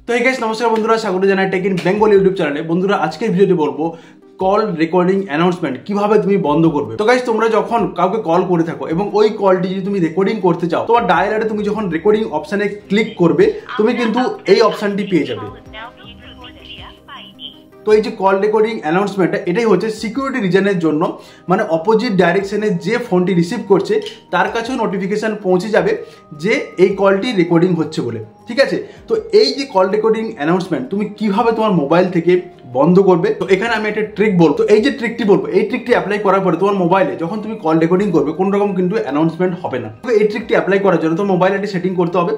তো এই গাইস নমস্কার বন্ধুরা, স্বাগত জানাই টেক ইন বেঙ্গল ইউটিউব চ্যানেলে। বন্ধুরা আজকের ভিডিওতে বলবো কল রেকর্ডিং অ্যানাউন্সমেন্ট কিভাবে তুমি বন্ধ করবে। তো গাইস তোমরা যখন কাউকে কল করে থাকো এবং ওই কলটি যদি তুমি রেকর্ডিং করতে চাও, তোমার ডায়ালারে তুমি যখন রেকর্ডিং অপশনে ক্লিক করবে তুমি কিন্তু এই অপশনটি পেয়ে যাবে। তো এই যে কল রেকর্ডিং অ্যানাউন্সমেন্টটা এটাই হচ্ছে সিকিউরিটি রিজনের জন্য, মানে অপোজিট ডাইরেকশনে যে ফোনটি রিসিভ করছে তার কাছেও নোটিফিকেশন পৌঁছে যাবে যে এই কলটি রেকর্ডিং হচ্ছে বলে। ঠিক আছে, তো এই যে কল রেকর্ডিং অ্যানাউন্সমেন্ট তুমি কিভাবে তোমার মোবাইল থেকে বন্ধ করবে, তো এখানে আমি একটা ট্রিক বলবো। এই যে ট্রিকটি বলবো, এই ট্রিকটি অ্যাপ্লাই করার পরে তোমার মোবাইলে যখন তুমি কল রেকর্ডিং করবে কোনো রকম কিন্তু অ্যানাউন্সমেন্ট হবে না। তো এই ট্রিকটি অ্যাপ্লাই করার জন্য তোমার মোবাইলে একটি সেটিং করতে হবে।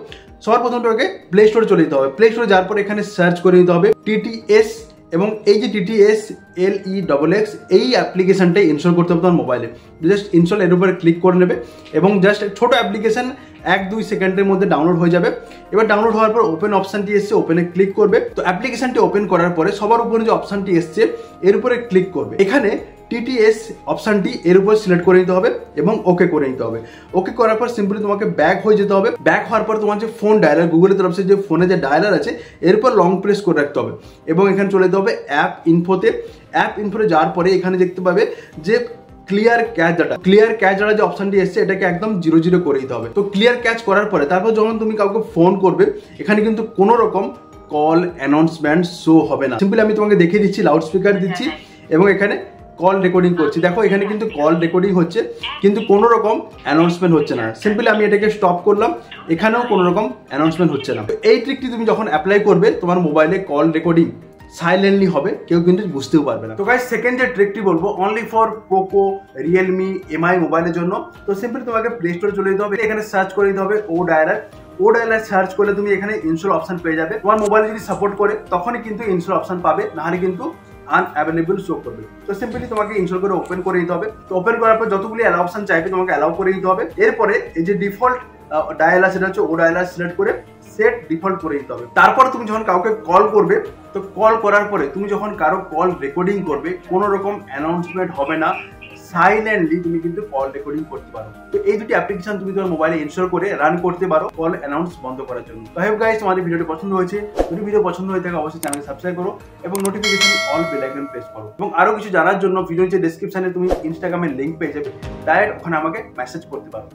সবার প্রথমে তোমাকে প্লে স্টোরে চলে যেতে হবে। প্লে স্টোরে যাওয়ার পর এখানে সার্চ করে নিতে হবে TTS, এবং এই যে TTS LEXX এই অ্যাপ্লিকেশনটাই ইনস্টল করতে হবে তোমার মোবাইলে। জাস্ট ইনস্টল এর উপরে ক্লিক করে নেবে এবং জাস্ট ছোট অ্যাপ্লিকেশন 1-2 সেকেন্ডের মধ্যে ডাউনলোড হয়ে যাবে। এবার ডাউনলোড হওয়ার পর ওপেন অপশনটি এসছে, ওপেনে ক্লিক করবে। তো অ্যাপ্লিকেশনটি ওপেন করার পরে সবার উপরে যে অপশনটি এসছে এর উপরে ক্লিক করবে। এখানে TTS অপশনটি এর উপর সিলেক্ট করে নিতে হবে এবং ওকে করে নিতে হবে। ওকে করার পর সিম্পলি তোমাকে ব্যাক হয়ে যেতে হবে। ব্যাক হওয়ার পর তোমার যে ফোন ডায়ালার, গুগলের তরফ থেকে যে ফোনে যে ডায়ালার আছে এর উপর লং প্রেস করে রাখতে হবে এবং এখানে চলে যেতে হবে অ্যাপ ইনফোতে। অ্যাপ ইনফোতে যাওয়ার পরে এখানে দেখতে পাবে যে clear catch data, clear catch data যে অপশনটি এসছে এটাকে একদম 0 করে দিতে হবে। তো ক্লিয়ার ক্যাচ করার পরে তারপর যখন তুমি কাউকে ফোন করবে এখানে কিন্তু কোনো রকম কল অ্যানাউন্সমেন্ট শো হবে না। সিম্পলি আমি তোমাকে দেখিয়ে দিচ্ছি, লাউড স্পিকার দিচ্ছি এবং এখানে কল রেকর্ডিং করছি। দেখো এখানে কিন্তু কল রেকর্ডিং হচ্ছে কিন্তু কোনো রকম অ্যানাউন্সমেন্ট হচ্ছে না। সিম্পলি আমি এটাকে স্টপ করলাম, এখানেও কোনো রকম অ্যানাউন্সমেন্ট হচ্ছে না। তো এই ট্রিকটি তুমি যখন অ্যাপ্লাই করবে তোমার মোবাইলে কল রেকর্ডিং সাইলেন্টলি হবে, কেউ কিন্তু বুঝতেও পারবে না। তো গাইস সেকেন্ড যে ট্রিকটি বলবো only for Poco, Realme, MI মোবাইলের জন্য। তো সিম্পলি তোমাকে প্লে স্টোরে চলে যেতে হবে, এখানে সার্চ করে দিতে হবে ও ডায়ালার সার্চ করলে তুমি এখানে ইনস্টল অপশন পেয়ে যাবে। তোমার মোবাইল যদি সাপোর্ট করে তখনই কিন্তু ইনস্টল অপশন পাবে, নাহলে কিন্তু আনঅ্যাভেলেবল শো করবে। তো সিম্পলি তোমাকে ইনস্টল করে ওপেন করে দিতে হবে। তো ওপেন করার পর যতগুলি অ্যালাউ অপশন চাইবে তোমাকে অ্যালাউ করে দিতে হবে। এরপরে এই যে ডিফল্ট ডায়ালার সেটা হচ্ছে ও ডায়ালার সিলেক্ট করে সেট ডিফল্ট করে দিতে হবে। তারপর তুমি যখন কাউকে কল করবে, তো কল করার পরে তুমি যখন কারো কল রেকর্ডিং করবে কোনো রকম অ্যানাউন্সমেন্ট হবে না, সাইলেন্টলি তুমি কিন্তু কল রেকর্ডিং করতে পারো। তো এই দুটি অ্যাপ্লিকেশন তুমি তোমার মোবাইলে ইনস্টল করে রান করতে পারো কল অ্যানাউন্স বন্ধ করার জন্য। তো হোপ গাইস তোমাদের ভিডিওটি পছন্দ হয়েছে। যদি ভিডিও পছন্দ হয়ে থাকে অবশ্যই চ্যানেলকে সাবস্ক্রাইব করো এবং notification all bell icon press করো। এবং আরো কিছু জানার জন্য ভিডিওর যে ডেসক্রিপশনে তুমি ইনস্টাগ্রামের লিংক পেয়ে যাবে, ডাইরেক্ট ওখানে আমাকে মেসেজ করতে পারো।